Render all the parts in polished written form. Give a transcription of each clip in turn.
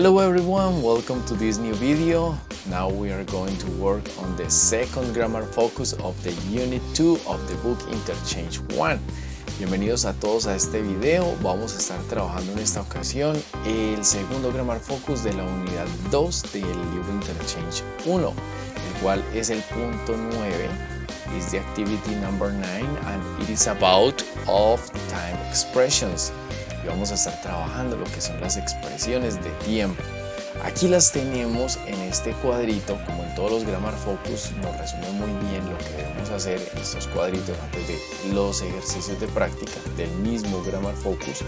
Hello everyone, welcome to this new video. Now we are going to work on the second grammar focus of the Unit 2 of the book Interchange 1. Bienvenidos a todos a este video. Vamos a estar trabajando en esta ocasión el segundo grammar focus de la unidad 2 del libro Interchange 1, el cual es el punto 9. Is the activity number 9 and it is about of time expressions. Y vamos a estar trabajando lo que son las expresiones de tiempo. Aquí las tenemos en este cuadrito, como en todos los grammar focus, nos resume muy bien lo que debemos hacer en estos cuadritos antes de los ejercicios de práctica del mismo grammar focus.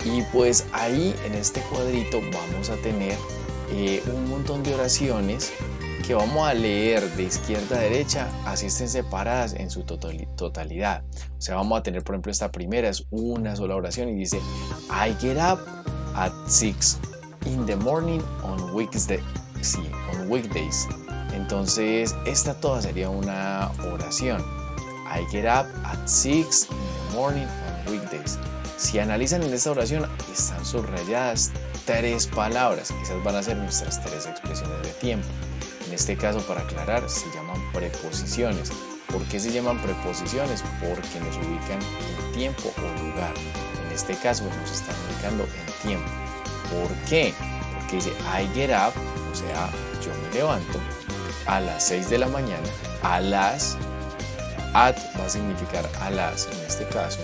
Y pues ahí en este cuadrito vamos a tener un montón de oraciones que vamos a leer de izquierda a derecha, así estén separadas en su totalidad. O sea, vamos a tener, por ejemplo, esta primera es una sola oración y dice I get up at 6 in the morning on weekdays. Entonces, esta toda sería una oración. I get up at 6 in the morning on weekdays. Si analizan en esta oración, están subrayadas tres palabras. Esas van a ser nuestras tres expresiones de tiempo. En este caso, para aclarar, se llaman preposiciones. ¿Por qué se llaman preposiciones? Porque nos ubican en tiempo o lugar. En este caso nos están ubicando en tiempo. ¿Por qué? Porque dice I get up, o sea, yo me levanto a las 6 de la mañana, a las, at va a significar a las, en este caso,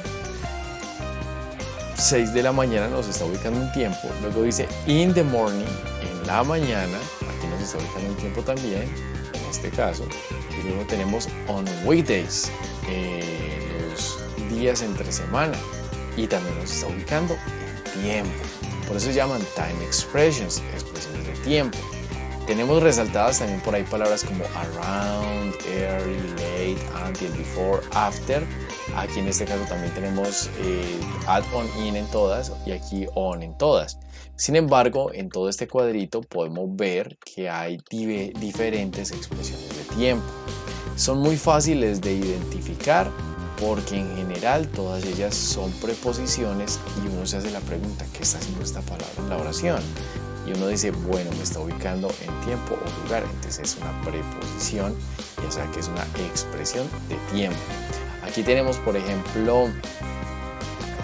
6 de la mañana nos está ubicando en tiempo. Luego dice in the morning, en la mañana, aquí nos está ubicando en tiempo también, en este caso. Y luego tenemos on weekdays, los días entre semana, y también nos está ubicando en tiempo. Por eso se llaman time expressions, expresiones de tiempo. Tenemos resaltadas también por ahí palabras como around, early, late, until, before, after. Aquí en este caso también tenemos add, on, in en todas y aquí on en todas. Sin embargo, en todo este cuadrito podemos ver que hay diferentes expresiones de tiempo. Son muy fáciles de identificar porque en general todas ellas son preposiciones y uno se hace la pregunta, ¿qué está haciendo esta palabra en la oración? Y uno dice, bueno, me está ubicando en tiempo o lugar, entonces es una preposición, o sea que es una expresión de tiempo. Aquí tenemos, por ejemplo,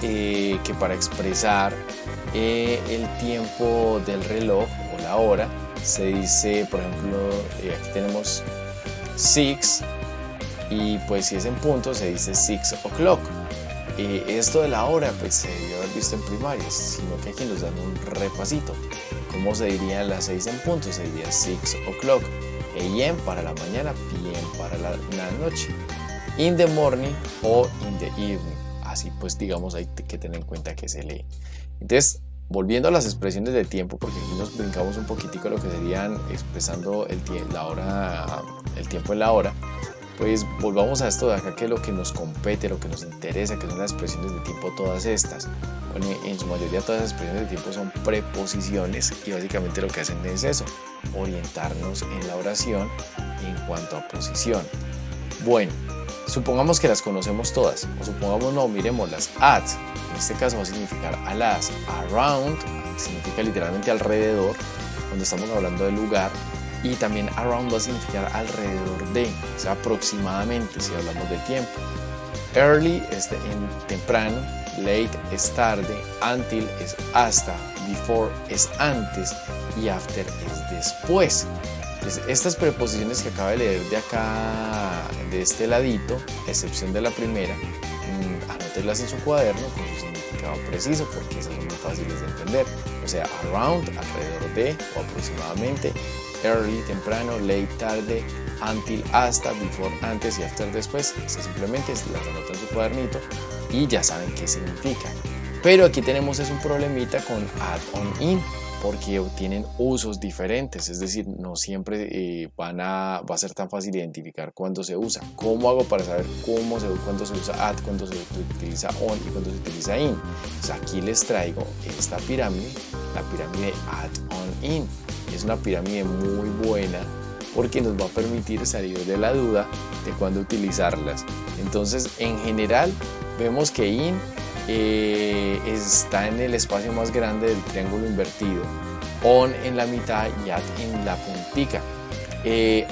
que para expresar el tiempo del reloj o la hora, se dice, por ejemplo, aquí tenemos 6 y pues si es en punto se dice 6 o'clock. Esto de la hora pues se debió haber visto en primaria, sino que aquí nos dan un repasito. ¿Cómo se diría las 6 en punto? Se diría 6 o'clock. AM para la mañana, PM para la noche. In the morning o in the evening. Así pues digamos hay que tener en cuenta que se lee. Entonces, volviendo a las expresiones de tiempo, porque aquí nos brincamos un poquitico lo que serían expresando el tiempo en la hora, pues volvamos a esto de acá, que es lo que nos compete, lo que nos interesa, que son las expresiones de tiempo, todas estas. Bueno, en su mayoría todas las expresiones de tiempo son preposiciones y básicamente lo que hacen es eso, orientarnos en la oración en cuanto a posición. Bueno, supongamos que las conocemos todas, o supongamos no, miremoslas. At, en este caso va a significar a las. Around, significa literalmente alrededor, cuando estamos hablando del lugar. Y también around va a significar alrededor de, o sea, aproximadamente, si hablamos de tiempo. Early es en temprano, late es tarde, until es hasta, before es antes y after es después. Entonces, estas preposiciones que acabo de leer de acá, de este ladito, a excepción de la primera, anótenlas en su cuaderno con su significado preciso porque esas son muy fáciles de entender. O sea, around, alrededor de o aproximadamente, early, temprano, late, tarde, until, hasta, before, antes y after, después. Simplemente las anotan en su cuadernito y ya saben qué significa. Pero aquí tenemos un problemita con add, on, in, porque tienen usos diferentes, es decir, no siempre va a ser tan fácil identificar cuándo se usa. ¿Cómo hago para saber cuándo se usa add, cuándo se utiliza on y cuándo se utiliza in? Pues aquí les traigo esta pirámide, la pirámide add, on, in. Es una pirámide muy buena porque nos va a permitir salir de la duda de cuándo utilizarlas. Entonces, en general, vemos que in está en el espacio más grande del triángulo invertido, on en la mitad y at en la puntica.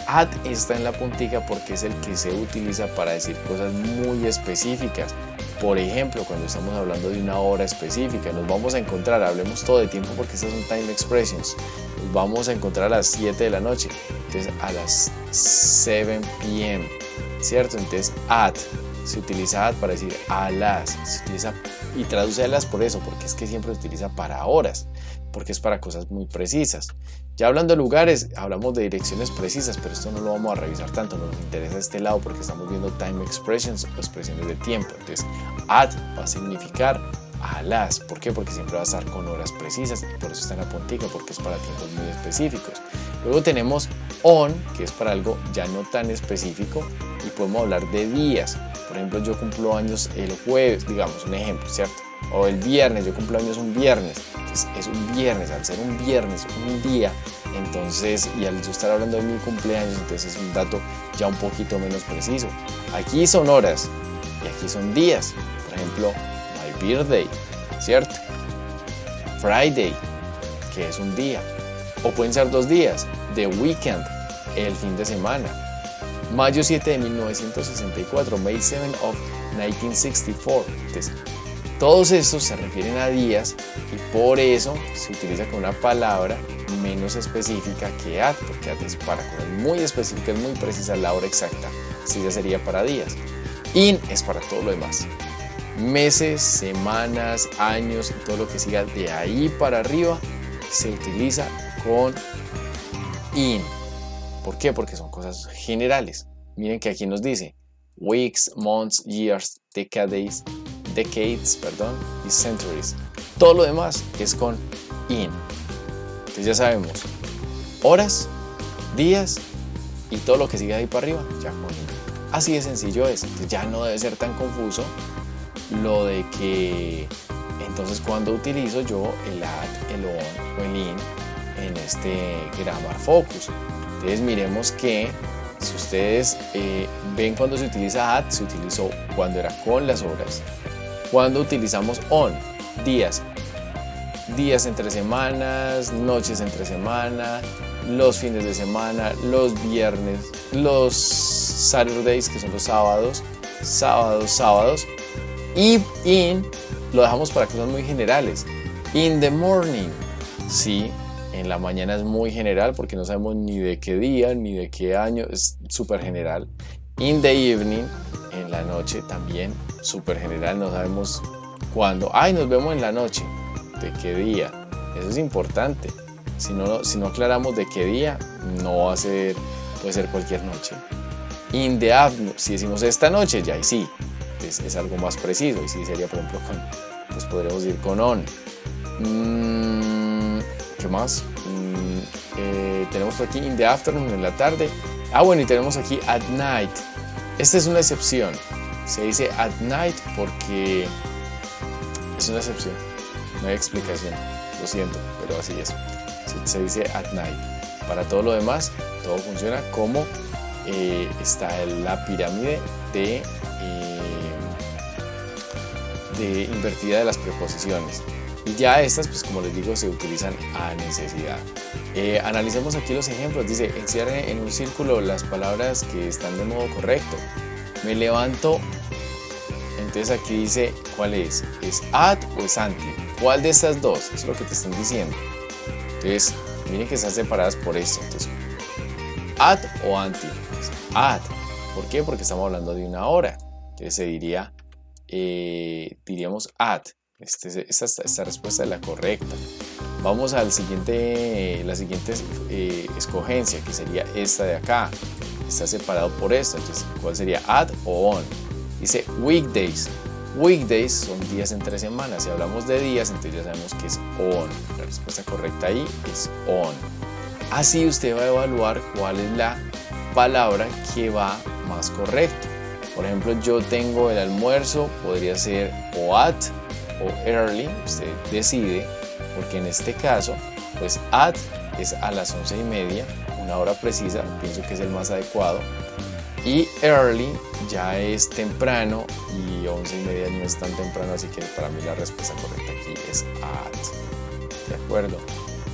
At está en la puntica porque es el que se utiliza para decir cosas muy específicas. Por ejemplo, cuando estamos hablando de una hora específica, nos vamos a encontrar, hablemos todo de tiempo porque estas son time expressions, nos vamos a encontrar a las 7 de la noche, entonces a las 7 p.m., ¿cierto? Entonces at se utiliza at para decir a las, se utiliza y traduce a las por eso, porque es que siempre se utiliza para horas, porque es para cosas muy precisas. Ya hablando de lugares, hablamos de direcciones precisas, pero esto no lo vamos a revisar tanto, nos interesa este lado porque estamos viendo time expressions o expresiones de tiempo. Entonces, at va a significar a las. ¿Por qué? Porque siempre va a estar con horas precisas y por eso está en la puntica, porque es para tiempos muy específicos. Luego tenemos on, que es para algo ya no tan específico y podemos hablar de días. Por ejemplo, yo cumplo años el jueves, digamos, un ejemplo, ¿cierto? O el viernes, yo cumplo años un viernes. Entonces es un viernes, al ser un viernes, un día, entonces, y al yo estar hablando de mi cumpleaños, entonces es un dato ya un poquito menos preciso. Aquí son horas y aquí son días. Por ejemplo, my birthday, ¿cierto? Friday, que es un día. O pueden ser 2 días. The weekend, el fin de semana. Mayo 7 de 1964, May 7 of 1964. Entonces, todos estos se refieren a días y por eso se utiliza con una palabra menos específica que at, porque at es para cosas muy específicas, muy precisas, la hora exacta. Así ya sería para días. In es para todo lo demás. Meses, semanas, años y todo lo que siga de ahí para arriba se utiliza con in. ¿Por qué? Porque son cosas generales. Miren que aquí nos dice weeks, months, years, decades, y centuries. Todo lo demás es con in. Entonces ya sabemos, horas, días y todo lo que sigue ahí para arriba, ya con in. Así de sencillo es. Entonces ya no debe ser tan confuso lo de que entonces cuando utilizo yo el at, el on o el in en este grammar focus. Entonces miremos que si ustedes ven cuando se utiliza at, se utilizó cuando era con las horas. Cuando utilizamos on, días entre semanas, noches entre semana, los fines de semana, los viernes, los Saturdays, que son los sábados, y in lo dejamos para cosas muy generales. In the morning, sí, en la mañana es muy general porque no sabemos ni de qué día ni de qué año, es súper general. In the evening, en la noche también súper general, no sabemos cuándo. Ay, nos vemos en la noche, de qué día, eso es importante. Si no aclaramos de qué día, no va a ser, puede ser cualquier noche. In the afternoon, si decimos esta noche, ya ahí sí, es algo más preciso, y sí sería por ejemplo con, pues podríamos ir con on. ¿Qué más? Tenemos por aquí in the afternoon, en la tarde. Bueno, y tenemos aquí at night. Esta es una excepción. Se dice at night porque es una excepción. No hay explicación. Lo siento, pero así es. Se dice at night. Para todo lo demás, todo funciona como está la pirámide de invertida de las preposiciones. Y ya estas, pues como les digo, se utilizan a necesidad. Analicemos aquí los ejemplos. Dice, encierre en un círculo las palabras que están de modo correcto. Me levanto. Entonces aquí dice, ¿cuál es? ¿Es at o es anti? ¿Cuál de estas dos? Eso es lo que te están diciendo. Entonces, miren que están separadas por esto. Entonces, at o anti. At. ¿Por qué? Porque estamos hablando de una hora. Entonces se diría, diríamos at. Esta respuesta es la correcta. Vamos al siguiente, la siguiente escogencia, que sería esta de acá. Está separado por esto. Entonces, ¿cuál sería? At o on. Dice weekdays. Weekdays son días entre semanas. Si hablamos de días, entonces ya sabemos que es on. La respuesta correcta ahí es on. Así usted va a evaluar cuál es la palabra que va más correcto. Por ejemplo, yo tengo el almuerzo, podría ser o at o early, usted decide, porque en este caso, pues at es a las 11:30, una hora precisa, pienso que es el más adecuado. Y early ya es temprano y 11:30 no es tan temprano, así que para mí la respuesta correcta aquí es at. ¿De acuerdo?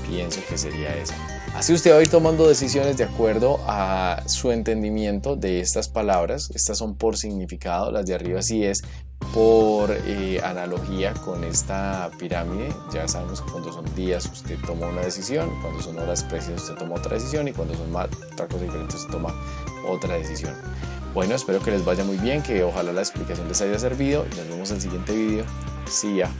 Pienso que sería esa. Así usted va a ir tomando decisiones de acuerdo a su entendimiento de estas palabras. Estas son por significado, las de arriba sí es por analogía con esta pirámide. Ya sabemos que cuando son días usted toma una decisión, cuando son horas precisas usted toma otra decisión y cuando son otra cosa diferente usted toma otra decisión. Bueno, espero que les vaya muy bien, que ojalá la explicación les haya servido y nos vemos en el siguiente video. See ya.